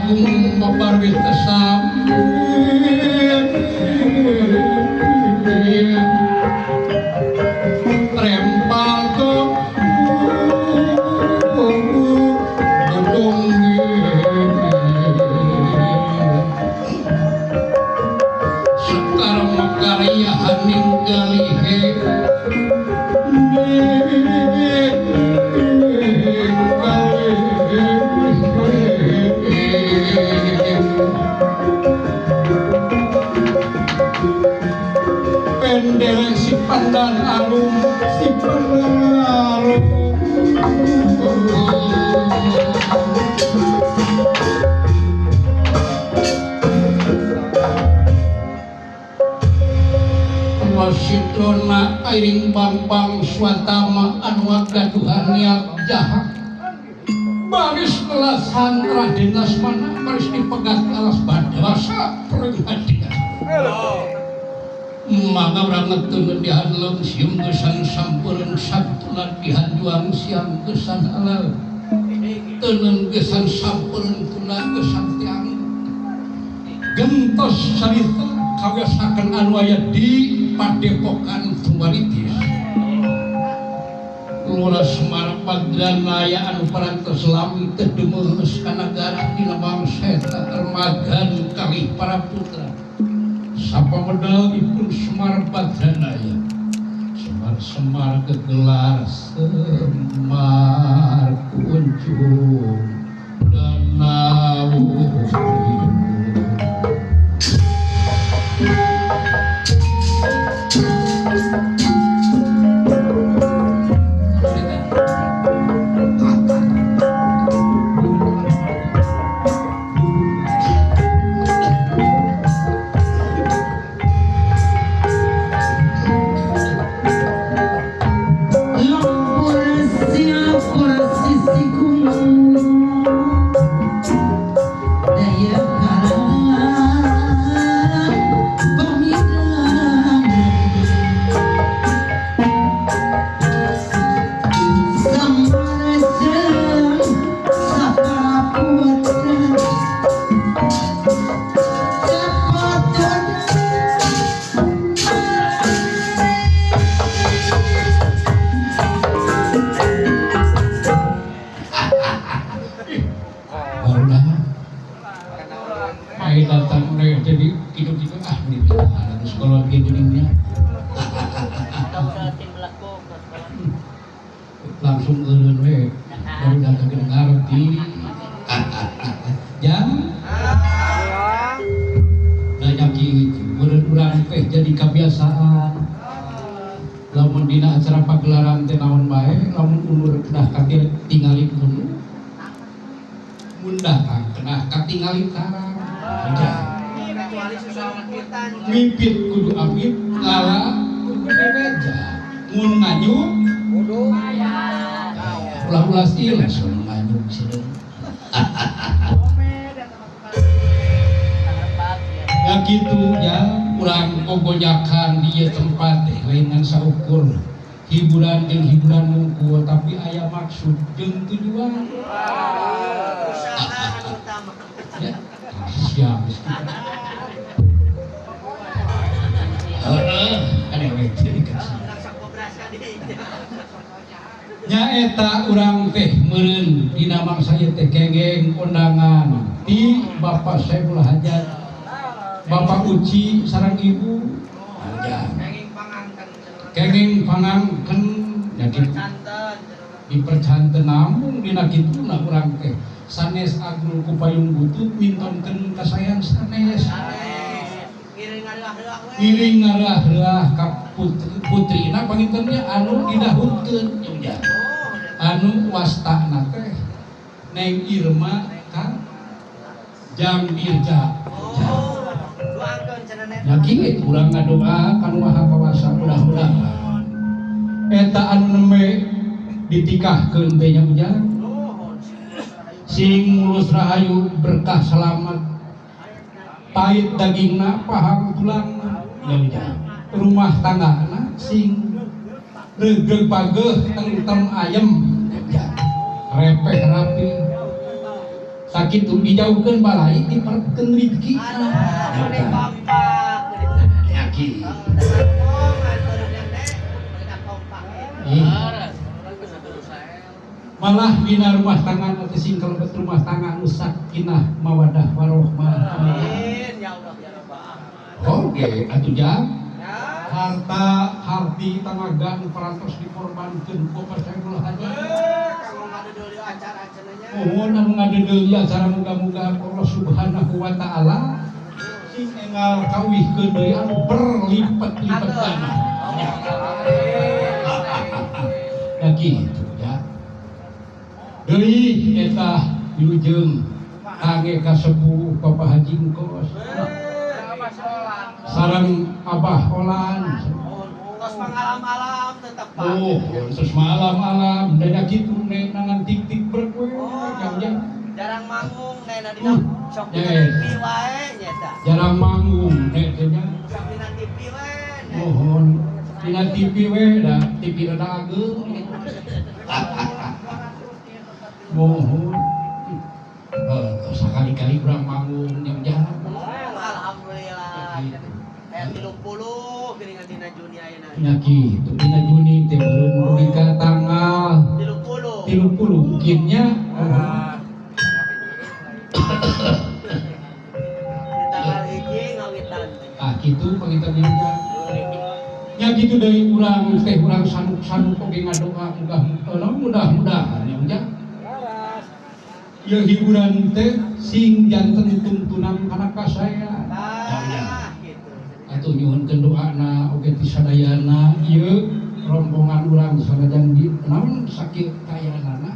agung babarwis kesam rempal ke gedung sekarang makarya haning galihe pendek si pandang alum si pandang alum wasidona airing bambang swatama anu gaduhan niat jahat baris kelasan Raden Lasmana baris dipegat alas badasa perengadian maka beranget tunut dihanlem sium kesan sampuran satu latihan juang siang kesan alal tunun kesan sampuran tunat kesan tiang gentos sarita kawasakan anu aya di Padepokan Tumaritis Lurah Semar Padrana anu parantos lami tedemeus ka nagara dina bangsa eta termagan kalih para putra sapa medalipun Semar Padranaya Semar gegelar Semar kunjung danau langsung eureun we udah kagak ngarti jam banyak gitu urang teh jadi kebiasaan lamun dina acara pagelaran teh naon bae lamun ulur dah kakek tingali dulu mundah kan kena katingali tarang mimpit kudu amit ngala kudu bebeja mun nganyuk kudu ulah-ulah iles mun nganyuk sih ya gitu ya urang kogonyakan di tempat lain saukur hiburan jeung hiburan mungkul tapi aya maksud jeung tujuan ya siap nyaeta urang teh meureun dina mangsa ieu teh kengeng kondangan di Bapak Saiful Hajat Bapak Uci sareng Ibu kenging pangangken ya kitu dipercanten namun dina kituna urang teh sanes agung ku payung butut mintonkeun ka sayang sanes ngiring ngarah-rah ka putrina pangintennya anu didahutkeun nya anu wastana teh Neng Irma kan Jang Dirja lagi urang ngadoa kanu Maha Kawasa mudah-mudahan eta anu nembe ditikahkeun teh nya ujang sing mulus rahayu berkah selamat pahit dagingna paham tulangna ya rumah tanggana sing reugeuh pageuh tengtem ayem ya repeh rapi sakitu dijauhkeun balai diparetkeun rezeki. Yakin. Malah dina rumah tangga nanti sing kalebet rumah tangga anu sakinah mawadah warohmah. Amin ya Allah ya Rabbal. Oke, atuh jam. Harta harti tamagan parantos dikorbankeun ku Saiful Hadi. Kanggo ngadedeuli acara cenanya. Mohon anu ngadedeuli acara muga-muga Allah Subhanahu wa taala sing enggal kawihkeun deui anu berlipat-lipat gana. Ya kitu ya. Deui eta wilujeng kangge kasepuh Bapak Haji Engkos. Sareng Abah Olan. Tos malam-malam tetep Pak. Terus malam-malam dada kitu nenangan tik-tik berkue. Jarang manggung nena dina sok TV wae nya tah. Jarang manggung nek nya. Sok dina TV wae. Mohon dina TV we da TV rada ageung. Mohon. Sakali-kali urang manggung yang jarang. Alhamdulillah. 30 geuningan dina Juni ayeuna. Nya kitu dina Juni teh ulun ka tanggal 30 mungkinnya. Di tanggal 1 ngawitan. Ah kitu pangitan juga. Nya kitu deui urang teh urang sanuk-sanuk oge ngadoa mudah-mudahan nya. Ya hiburan teh sing janten tuntunan kana ka saya. Atuh nyuhunkeun doana oge ti sadayana ieu rombongan urang sanajan di namun sakit kayanana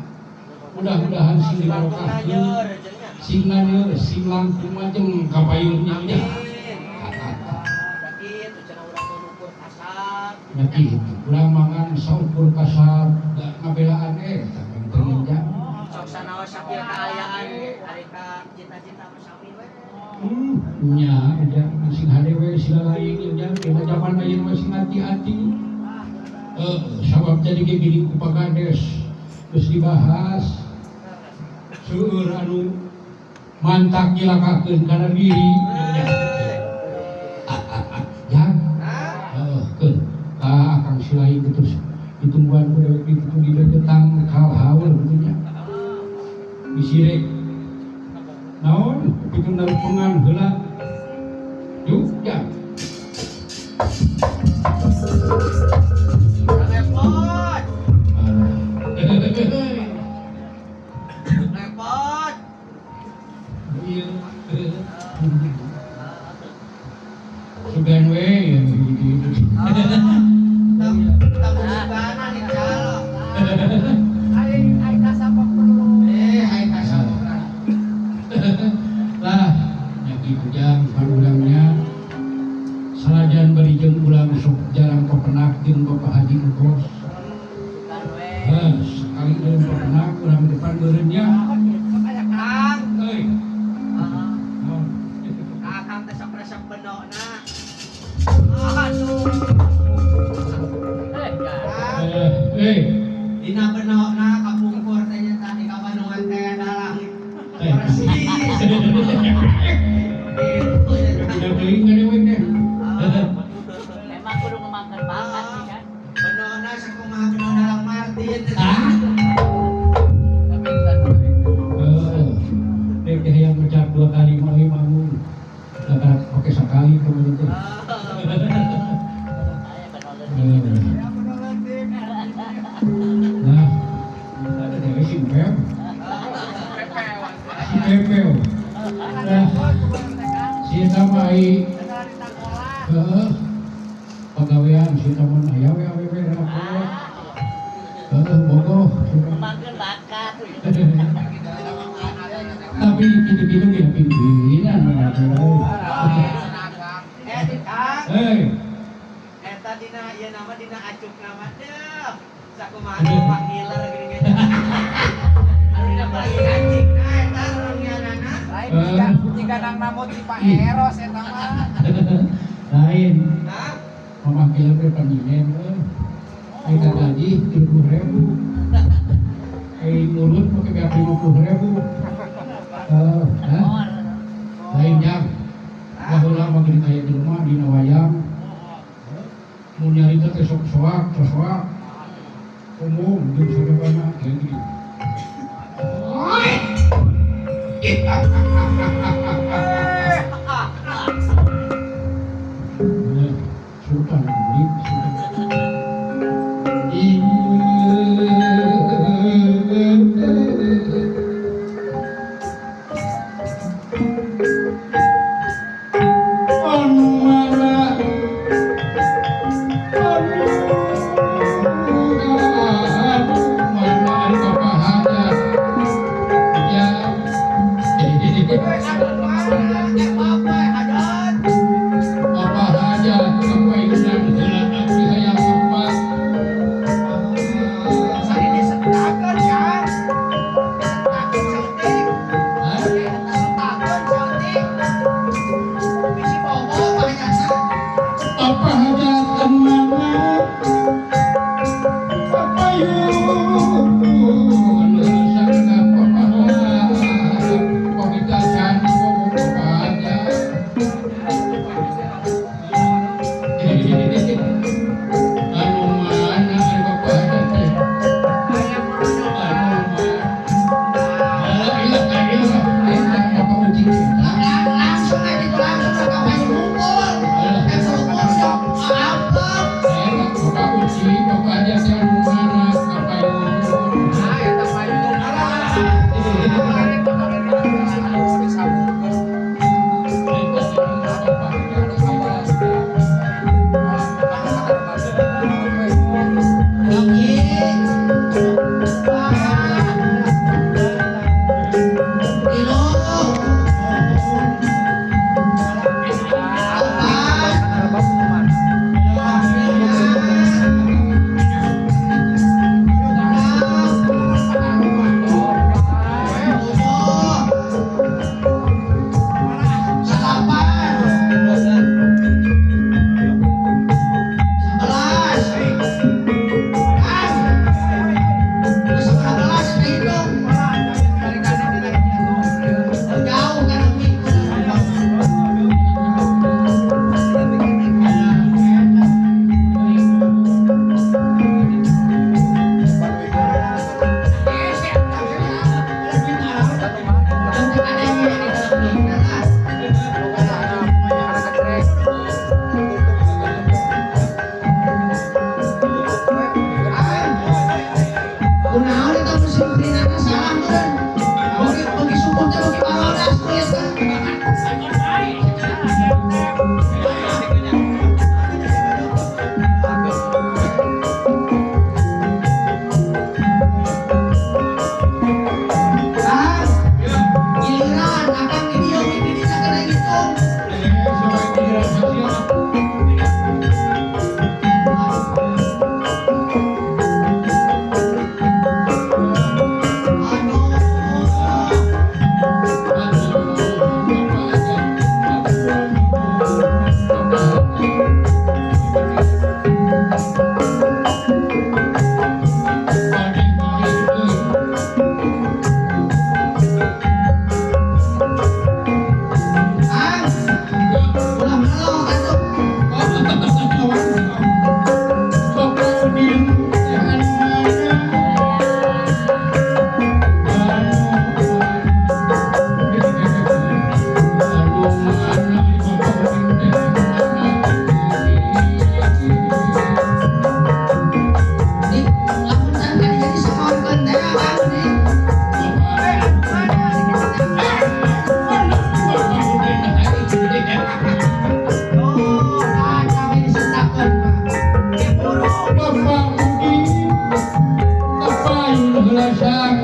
mudah-mudahan sing dibarokahkeun sing nanyeur sing langkung majeng kapayunnya nya. Sakitu cenah urang nukur kasar. Nya kitu urang mangan saukur kasar da ngabelaan eta penting nya. Sok sanaos sakil kaayaan ari ka cita-cita masami we. Nya aja sing hade we sila lain nya dina zaman ayeuna masih hati-hati. Sabab jadi gini ku Pagades geus dibahas seueur anu mantak nyilakakeun kana diri nya. Ya. Keun ka akang silai terus ditumbuhan ku dewek itu di deketan hal-hal gitu nya. Bisirek naon kitu narpengan heula yuk ya repot repot iya sugan we tamu sugana nih calo ai kasapok perlu ai kasapok lah yang dipujang parulangnya salajan barijeun ulang sok jarang pepenak jeung Bapak Haji Engkos sekali deun pepenak urang depan beureunnya Kang euy Kang teh sok resep benokna aduh dina benokna kapungkur teh nya tadi ka Bandungan teh ada langit bersih. Tidak beli nggak deh wek emang kudu ngemakan banget sih kan. Benona sakumaha benona dalam Martin. Dek yang mencar 2 kali mali bangun. Dapat pakai sekali kemudian itu. Nah, ada dewe simpel. Simpel. Nah, si tamai pegawaian si taman aya we awewe bogoh makan bakat tapi gitu-gitu dia pimpinan eta dina ieu nama dina acuk nama deh sakumaha pangiler gini anu dina bagi acik eta orangnyana lain jika nang namut di Pak Eros eta mah lain memanggil ke paninen kita gaji 30.000 nurut pakai gaji 50.000 lainnya baheula makin aya jelema dina wayang mun nyarita teh sok soak umum jeung sadabana kayak gitu. Sultan beli Bapak Budi, Bapak Yul Gelasang,